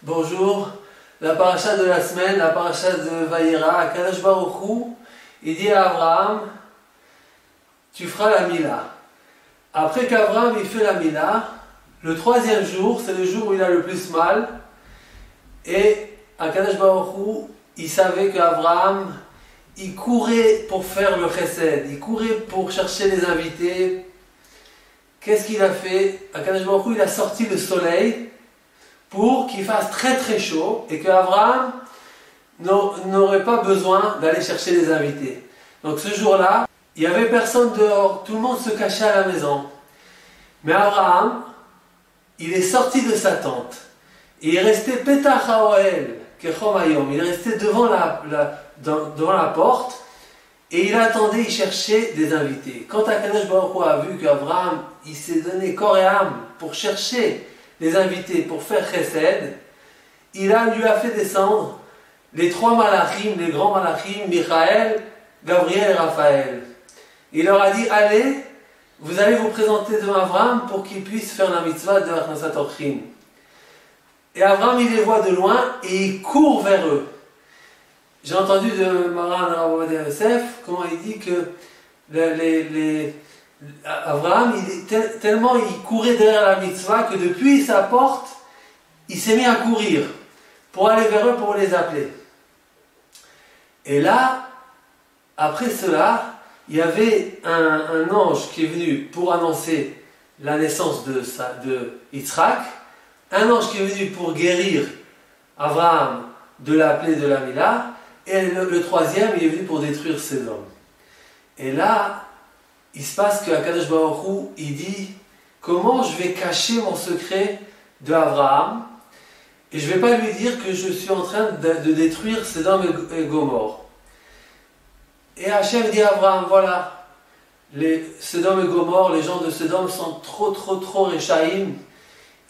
Bonjour, la paracha de la semaine, la paracha de Vayera, Akadosh Baruch Hu, il dit à Abraham, tu feras la Mila. Après qu'Abraham il fait la Mila, le troisième jour, c'est le jour où il a le plus mal, et Akadosh Baruch Hu, il savait qu'Abraham, il courait pour faire le chesed, il courait pour chercher les invités. Qu'est-ce qu'il a fait? Akadosh Baruch Hu, il a sorti le soleil pour qu'il fasse très très chaud et qu'Abraham n'aurait pas besoin d'aller chercher les invités. Donc ce jour-là, il n'y avait personne dehors, tout le monde se cachait à la maison. Mais Abraham, il est sorti de sa tente et il est resté Petach HaOhel, Kechom Hayom, il est resté devant la porte et il attendait, il cherchait des invités. Quand Akadosh Baruch Hu a vu qu'Abraham, il s'est donné corps et âme pour chercher les invités pour faire chesed, lui a fait descendre les trois malachim, les grands malachim, Michaël, Gabriel et Raphaël. Il leur a dit, allez, vous allez vous présenter devant Abraham pour qu'il puisse faire la mitzvah de Achnasat Orchim. Et Abraham, il les voit de loin et il court vers eux. J'ai entendu de Maran Rav Ovadia Yosef comment il dit que Abraham, tellement il courait derrière la mitzvah que depuis sa porte, il s'est mis à courir pour aller vers eux, pour les appeler. Et là, après cela, il y avait un ange qui est venu pour annoncer la naissance de Yitzhak, un ange qui est venu pour guérir Abraham de la plaie de la Mila, et le troisième, il est venu pour détruire ses hommes. Et là, il se passe qu'Akadosh Baruch Hu, il dit, comment je vais cacher mon secret de Abraham et je ne vais pas lui dire que je suis en train de détruire Sodome et Gomorrhe. Et Hachem dit à Abraham, voilà, Sodome et Gomorrhe, les gens de Sodome sont trop réchaïm,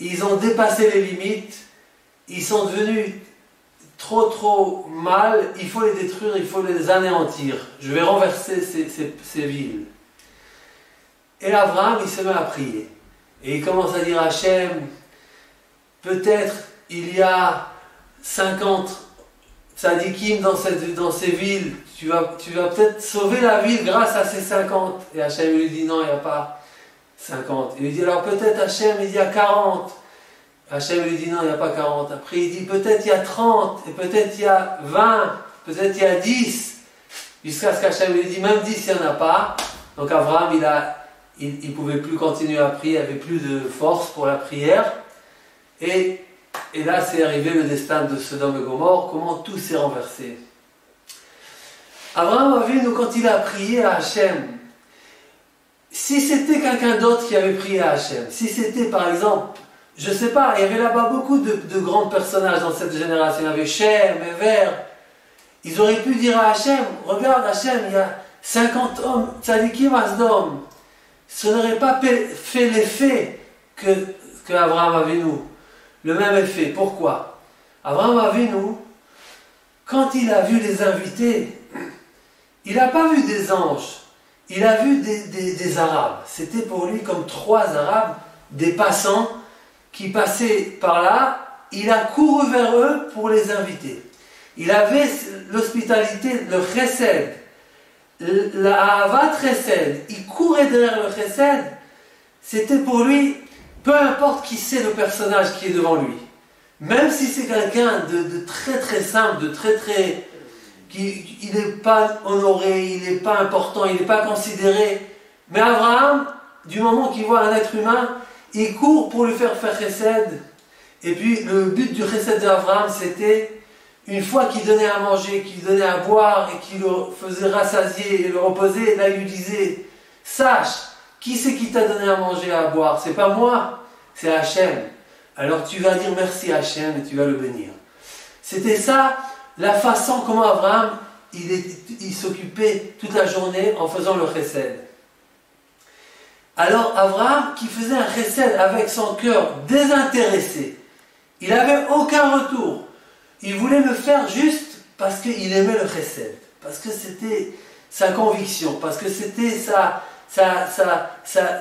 ils ont dépassé les limites, ils sont devenus trop mal, il faut les détruire, il faut les anéantir, je vais renverser ces villes. Et Abraham, il se met à prier. Et il commence à dire à Hachem, peut-être il y a 50 tzadikim dans ces villes, tu vas peut-être sauver la ville grâce à ces 50. Et Hachem lui dit non, il n'y a pas 50. Il lui dit alors peut-être Hachem, il y a 40. Hachem lui dit non, il n'y a pas 40. Après il dit peut-être il y a 30, et peut-être il y a 20, peut-être il y a 10. Jusqu'à ce qu'Hachem lui dit même 10, il n'y en a pas. Donc Abraham, il ne pouvait plus continuer à prier, il n'avait plus de force pour la prière. Et là, c'est arrivé le destin de Sodome et Gomorrhe, comment tout s'est renversé. Abraham a vu, quand il a prié à Hachem, si c'était quelqu'un d'autre qui avait prié à Hachem, si c'était par exemple, je ne sais pas, il y avait là-bas beaucoup de grands personnages dans cette génération, il y avait Shem, Ever, ils auraient pu dire à Hachem, regarde Hachem, il y a 50 hommes, tzadikim asdom. Ce n'aurait pas fait l'effet que Abraham Avinu, le même effet. Pourquoi? Abraham Avinu, quand il a vu les invités, il n'a pas vu des anges, il a vu des Arabes. C'était pour lui comme trois Arabes, des passants qui passaient par là. Il a couru vers eux pour les inviter. Il avait l'hospitalité, le chesed, la Ahavat Chesed, il courait derrière le Chesed, c'était pour lui, peu importe qui c'est le personnage qui est devant lui, même si c'est quelqu'un de très simple, il n'est pas honoré, il n'est pas important, il n'est pas considéré, mais Abraham, du moment qu'il voit un être humain, il court pour lui faire Chesed, et puis le but du Chesed d'Abraham, c'était une fois qu'il donnait à manger, qu'il donnait à boire et qu'il le faisait rassasier et le reposer, là il lui disait, sache, qui c'est qui t'a donné à manger et à boire? C'est pas moi, c'est Hachem. Alors tu vas dire merci à Hachem et tu vas le bénir. C'était ça, la façon comment Abraham, il s'occupait toute la journée en faisant le chesed. Alors Abraham, qui faisait un chesed avec son cœur désintéressé, il n'avait aucun retour. Il voulait le faire juste parce qu'il aimait le chesed, parce que c'était sa conviction, parce que c'était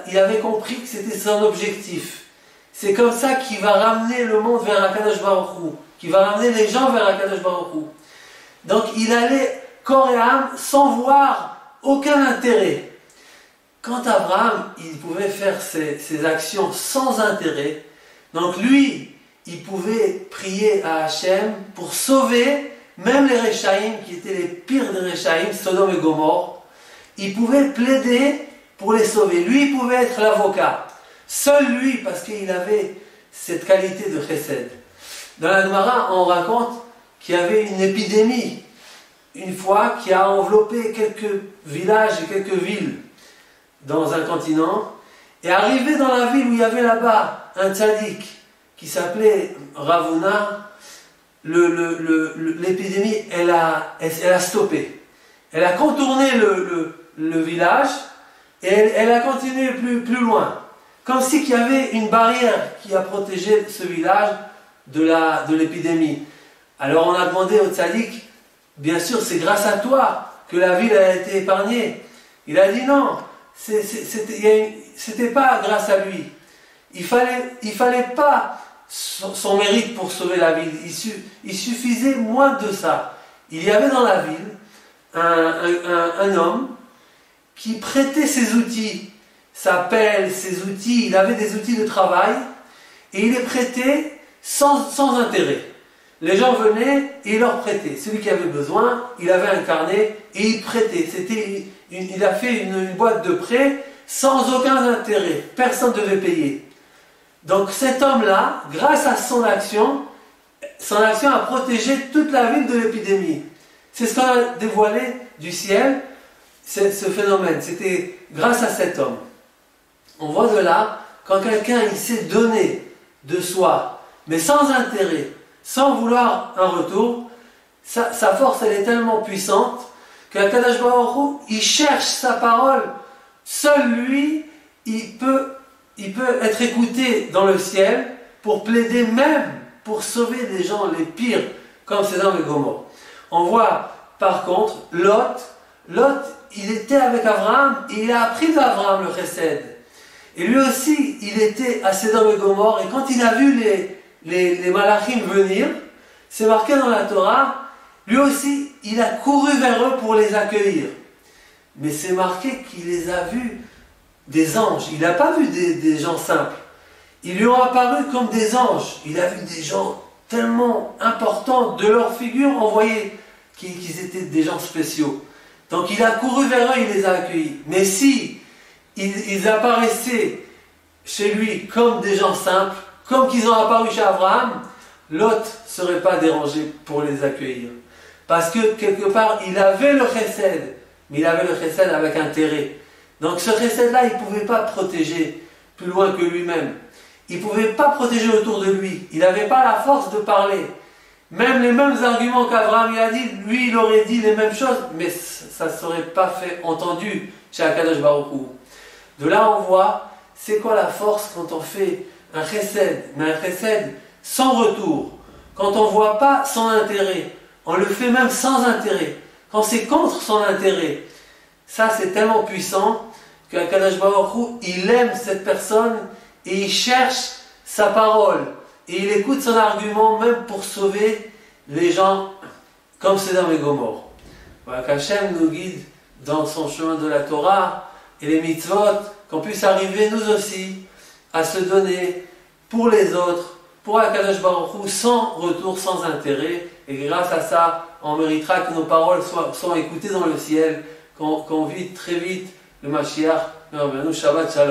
il avait compris que c'était son objectif. C'est comme ça qu'il va ramener le monde vers Akadosh Baruch Hu, qu'il va ramener les gens vers Akadosh Baruch Hu. Donc il allait corps et âme sans voir aucun intérêt. Quand Abraham, il pouvait faire ses actions sans intérêt, donc lui, il pouvait prier à Hachem pour sauver même les Réchaïm, qui étaient les pires des Réchaïm, Sodome et Gomorre. Il pouvait plaider pour les sauver. Lui, il pouvait être l'avocat. Seul lui, parce qu'il avait cette qualité de chesed. Dans la Gemara, on raconte qu'il y avait une épidémie, une fois, qui a enveloppé quelques villages et quelques villes dans un continent. Et arrivé dans la ville où il y avait là-bas un tzaddik qui s'appelait Ravuna, l'épidémie, elle a stoppé. Elle a contourné le village et elle a continué plus loin. Comme si qu'il y avait une barrière qui a protégé ce village de l'épidémie. Alors on a demandé au tzaddik, bien sûr c'est grâce à toi que la ville a été épargnée. Il a dit non, c'était pas grâce à lui. Il fallait pas son mérite pour sauver la ville. Il suffisait moins de ça. Il y avait dans la ville un homme qui prêtait ses outils, sa pelle, ses outils. Il avait des outils de travail et il les prêtait sans intérêt. Les gens venaient et il leur prêtait. Celui qui avait besoin, il avait un carnet et il prêtait. Il a fait une boîte de prêt sans aucun intérêt. Personne ne devait payer. Donc cet homme-là, grâce à son action a protégé toute la ville de l'épidémie. C'est ce qu'on a dévoilé du ciel, ce phénomène. C'était grâce à cet homme. On voit de là, quand quelqu'un il sait donner de soi, mais sans intérêt, sans vouloir un retour, sa force elle est tellement puissante qu'Akadosh Baruch Hu, il cherche sa parole. Seul lui, il peut être écouté dans le ciel pour plaider même pour sauver des gens les pires comme Sodome et Gomorre. On voit par contre Lot, il était avec Abraham et il a appris d'Abraham le chesed. Et lui aussi, il était à Sodome et Gomorre et quand il a vu les malachim venir, c'est marqué dans la Torah, lui aussi, il a couru vers eux pour les accueillir. Mais c'est marqué qu'il les a vus des anges. Il n'a pas vu des gens simples. Ils lui ont apparu comme des anges. Il a vu des gens tellement importants de leur figure, on voyait qu'ils étaient des gens spéciaux. Donc il a couru vers eux, il les a accueillis. Mais si ils apparaissaient chez lui comme des gens simples, comme qu'ils ont apparu chez Abraham, Lot ne serait pas dérangé pour les accueillir. Parce que quelque part, il avait le chesed, mais il avait le chesed avec intérêt. Donc ce chesed-là, il ne pouvait pas protéger plus loin que lui-même. Il ne pouvait pas protéger autour de lui. Il n'avait pas la force de parler. Même les mêmes arguments qu'Abraham il a dit, lui il aurait dit les mêmes choses, mais ça ne serait pas fait entendu chez Akadosh Baruch Hu. De là on voit, c'est quoi la force quand on fait un chesed, mais un chesed sans retour. Quand on ne voit pas son intérêt, on le fait même sans intérêt. Quand c'est contre son intérêt, ça c'est tellement puissant qu'Akadosh Baruch Hu, il aime cette personne et il cherche sa parole. Et il écoute son argument même pour sauver les gens comme Sodome et Gomorre. Voilà, qu'Hachem nous guide dans son chemin de la Torah et les mitzvot, qu'on puisse arriver nous aussi à se donner pour les autres, pour Akadosh Baruch Hu, sans retour, sans intérêt. Et grâce à ça, on méritera que nos paroles soient écoutées dans le ciel, qu'on vite, très vite, le Mashiach. Shabbat Shalom.